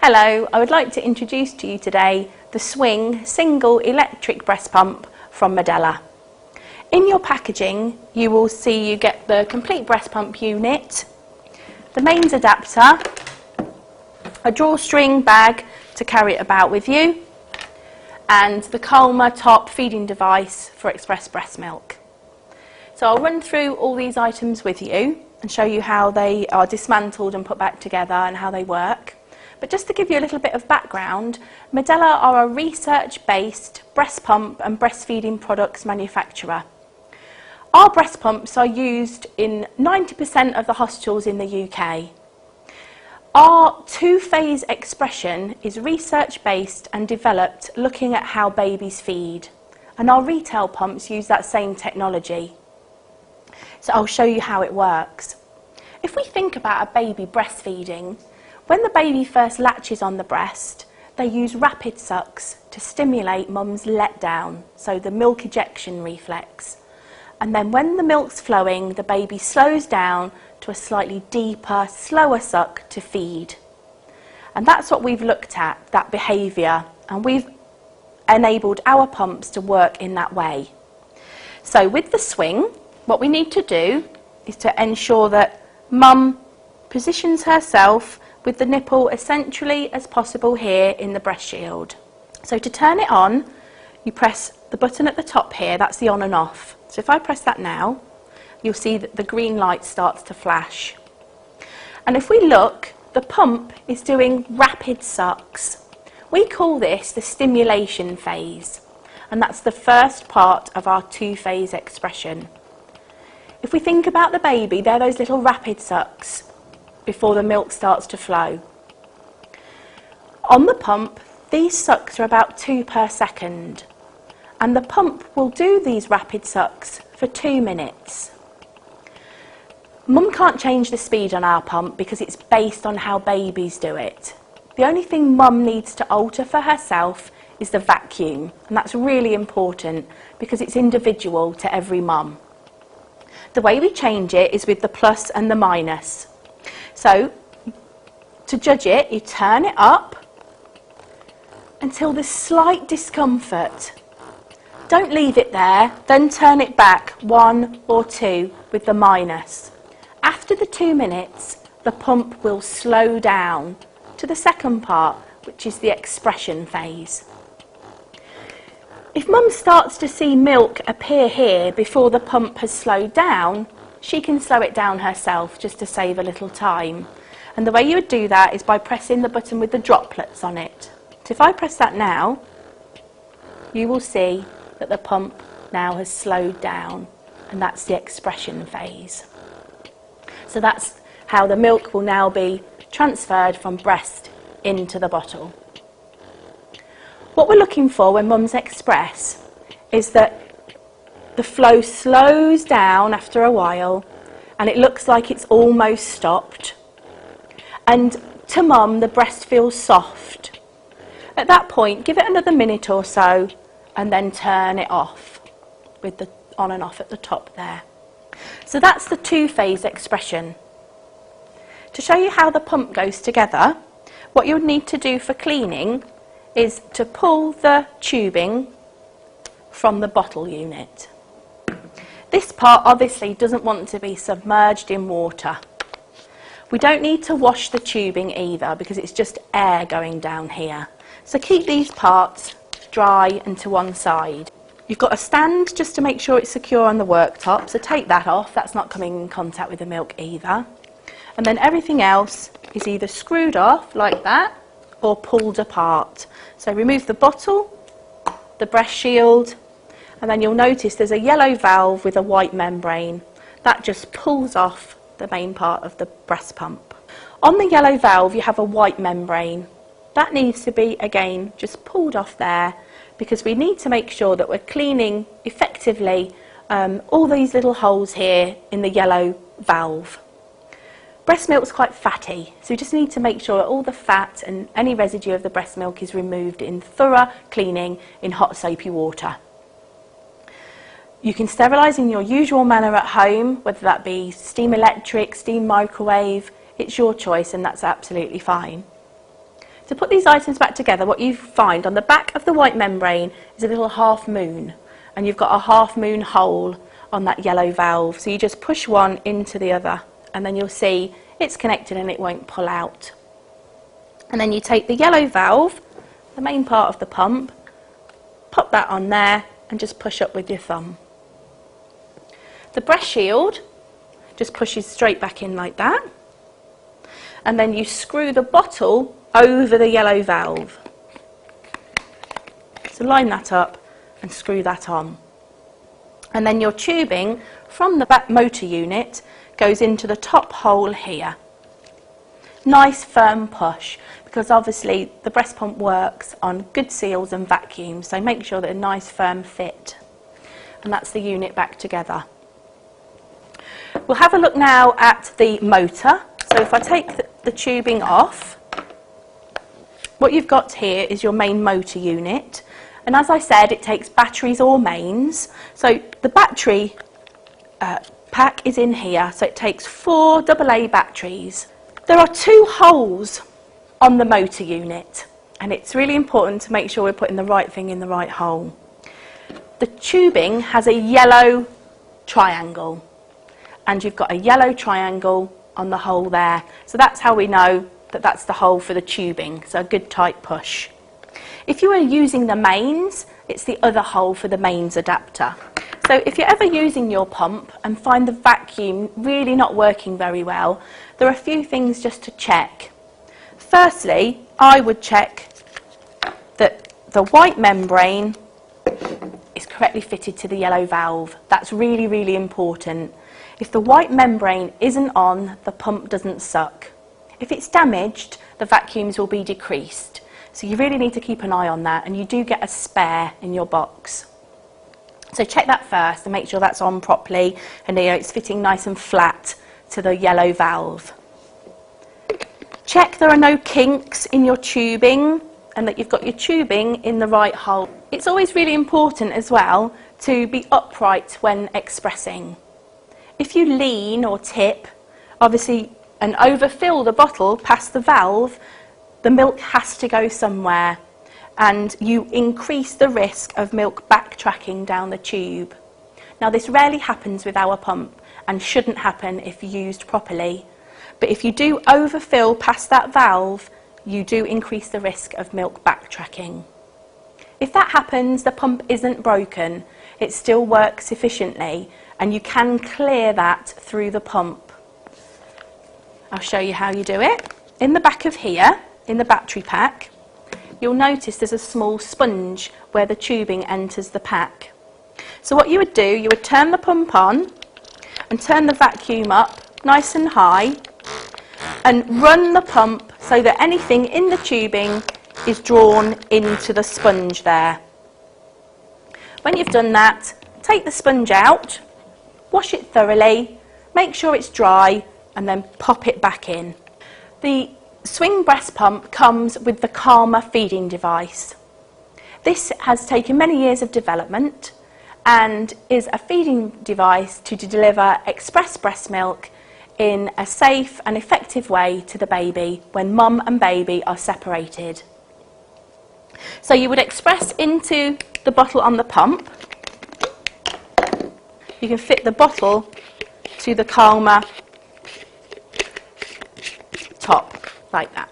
Hello, I would like to introduce to you today the Swing single electric breast pump from Medela. In your packaging you will see you get the complete breast pump unit, the mains adapter, a drawstring bag to carry it about with you, and the Calmer top feeding device for express breast milk. So I'll run through all these items with you and show you how they are dismantled and put back together and how they work. But just to give you a little bit of background, Medela are a research-based breast pump and breastfeeding products manufacturer. Our breast pumps are used in 90% of the hospitals in the UK. Our two-phase expression is research-based and developed looking at how babies feed, and our retail pumps use that same technology. So I'll show you how it works. If we think about a baby breastfeeding, when the baby first latches on the breast, they use rapid sucks to stimulate mum's letdown, so the milk ejection reflex. And then when the milk's flowing, the baby slows down to a slightly deeper, slower suck to feed. And that's what we've looked at, that behaviour, and we've enabled our pumps to work in that way. So with the Swing, what we need to do is to ensure that mum positions herself with the nipple as centrally as possible here in the breast shield. So to turn it on, you press the button at the top here, that's the on and off. So if I press that now, you'll see that the green light starts to flash. And if we look, the pump is doing rapid sucks. We call this the stimulation phase, and that's the first part of our two-phase expression. If we think about the baby, they're those little rapid sucks before the milk starts to flow. On the pump, these sucks are about 2 per second, and the pump will do these rapid sucks for 2 minutes. Mum can't change the speed on our pump because it's based on how babies do it. The only thing mum needs to alter for herself is the vacuum, and that's really important because it's individual to every mum. The way we change it is with the plus and the minus. So, to judge it, you turn it up until there's slight discomfort. Don't leave it there, then turn it back 1 or 2 with the minus. After the 2 minutes, the pump will slow down to the second part, which is the expression phase. If mum starts to see milk appear here before the pump has slowed down, she can slow it down herself just to save a little time. And the way you would do that is by pressing the button with the droplets on it. So if I press that now, you will see that the pump now has slowed down, and that's the expression phase. So that's how the milk will now be transferred from breast into the bottle. What we're looking for when mums express is that the flow slows down after a while and it looks like it's almost stopped. And to mum, the breast feels soft. At that point, give it another minute or so and then turn it off with the on and off at the top there. So that's the two-phase expression. To show you how the pump goes together, what you'll need to do for cleaning is to pull the tubing from the bottle unit. This part obviously doesn't want to be submerged in water. We don't need to wash the tubing either because it's just air going down here. So keep these parts dry and to one side. You've got a stand just to make sure it's secure on the worktop, so take that off, that's not coming in contact with the milk either. And then everything else is either screwed off like that or pulled apart. So remove the bottle, the breast shield, and then you'll notice there's a yellow valve with a white membrane. That just pulls off the main part of the breast pump. On the yellow valve you have a white membrane. That needs to be, again, just pulled off there because we need to make sure that we're cleaning effectively all these little holes here in the yellow valve. Breast milk's quite fatty, so we just need to make sure that all the fat and any residue of the breast milk is removed in thorough cleaning in hot soapy water. You can sterilise in your usual manner at home, whether that be steam electric, steam microwave, it's your choice and that's absolutely fine. To put these items back together, what you find on the back of the white membrane is a little half moon, and you've got a half moon hole on that yellow valve. So you just push one into the other, and then you'll see it's connected and it won't pull out. And then you take the yellow valve, the main part of the pump, pop that on there and just push up with your thumb. The breast shield just pushes straight back in like that, and then you screw the bottle over the yellow valve. So line that up and screw that on. And then your tubing from the back motor unit goes into the top hole here. Nice firm push, because obviously the breast pump works on good seals and vacuums, so make sure that a nice firm fit. And that's the unit back together. We'll have a look now at the motor. So if I take the tubing off, what you've got here is your main motor unit. And as I said, it takes batteries or mains. So the battery pack is in here, so it takes 4 AA batteries. There are 2 holes on the motor unit, and it's really important to make sure we're putting the right thing in the right hole. The tubing has a yellow triangle, and you've got a yellow triangle on the hole there. So that's how we know that that's the hole for the tubing, so a good tight push. If you are using the mains, it's the other hole for the mains adapter. So if you're ever using your pump and find the vacuum really not working very well, there are a few things just to check. Firstly, I would check that the white membrane is correctly fitted to the yellow valve. That's really, really important. If the white membrane isn't on, the pump doesn't suck. If it's damaged, the vacuums will be decreased. So you really need to keep an eye on that, and you do get a spare in your box. So check that first and make sure that's on properly, and it's fitting nice and flat to the yellow valve. Check there are no kinks in your tubing and that you've got your tubing in the right hole. It's always really important as well to be upright when expressing. If you lean or tip, obviously, and overfill the bottle past the valve, the milk has to go somewhere, and you increase the risk of milk backtracking down the tube. Now, this rarely happens with our pump and shouldn't happen if used properly. But if you do overfill past that valve, you do increase the risk of milk backtracking. If that happens, the pump isn't broken. It still works efficiently, and you can clear that through the pump. I'll show you how you do it. In the back of here, in the battery pack, you'll notice there's a small sponge where the tubing enters the pack. So what you would do, you would turn the pump on and turn the vacuum up nice and high, and run the pump so that anything in the tubing is drawn into the sponge there. When you've done that, take the sponge out, wash it thoroughly, make sure it's dry, and then pop it back in. The swing breast pump comes with the Calmer feeding device. This has taken many years of development and is a feeding device to deliver express breast milk in a safe and effective way to the baby when mum and baby are separated. So you would express into the bottle on the pump. You can fit the bottle to the Calmer top like that.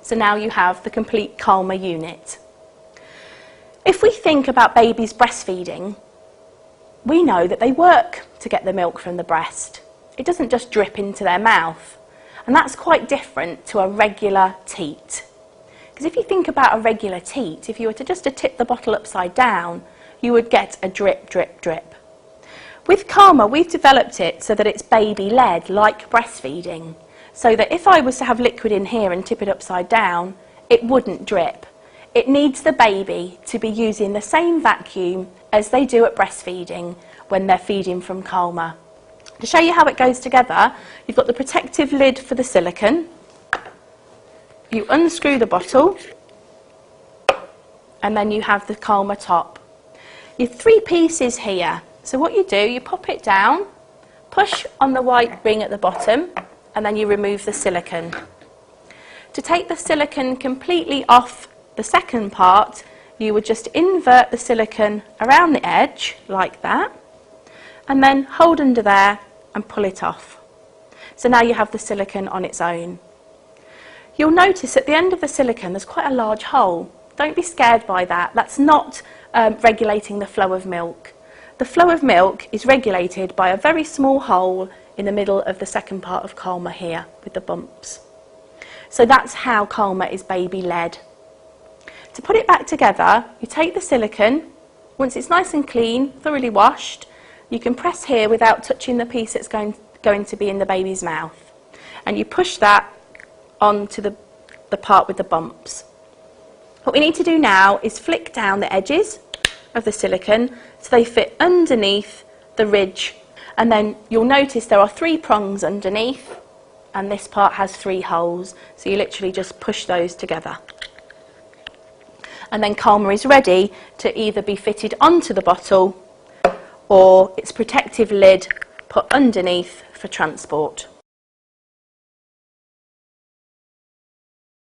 So now you have the complete Calmer unit. If we think about babies breastfeeding, we know that they work to get the milk from the breast. It doesn't just drip into their mouth, and that's quite different to a regular teat. Because if you think about a regular teat, if you were to just tip the bottle upside down, you would get a drip, drip, drip. With Calmer, we've developed it so that it's baby-led, like breastfeeding, so that if I was to have liquid in here and tip it upside down, it wouldn't drip. It needs the baby to be using the same vacuum as they do at breastfeeding when they're feeding from Calmer. To show you how it goes together, you've got the protective lid for the silicone. You unscrew the bottle, and then you have the Calmer top. You have 3 pieces here. So what you do, you pop it down, push on the white ring at the bottom, and then you remove the silicone. To take the silicone completely off the second part, you would just invert the silicone around the edge like that, and then hold under there and pull it off. So now you have the silicone on its own. You'll notice at the end of the silicone there's quite a large hole. Don't be scared by that. That's not regulating the flow of milk. The flow of milk is regulated by a very small hole in the middle of the second part of Kalma here with the bumps. So that's how Kalma is baby-led. To put it back together, you take the silicone. Once it's nice and clean, thoroughly washed, you can press here without touching the piece that's going to be in the baby's mouth. And you push that onto the part with the bumps. What we need to do now is flick down the edges of the silicone so they fit underneath the ridge. And then you'll notice there are 3 prongs underneath, and this part has 3 holes. So you literally just push those together. And then Kalma is ready to either be fitted onto the bottle or its protective lid put underneath for transport.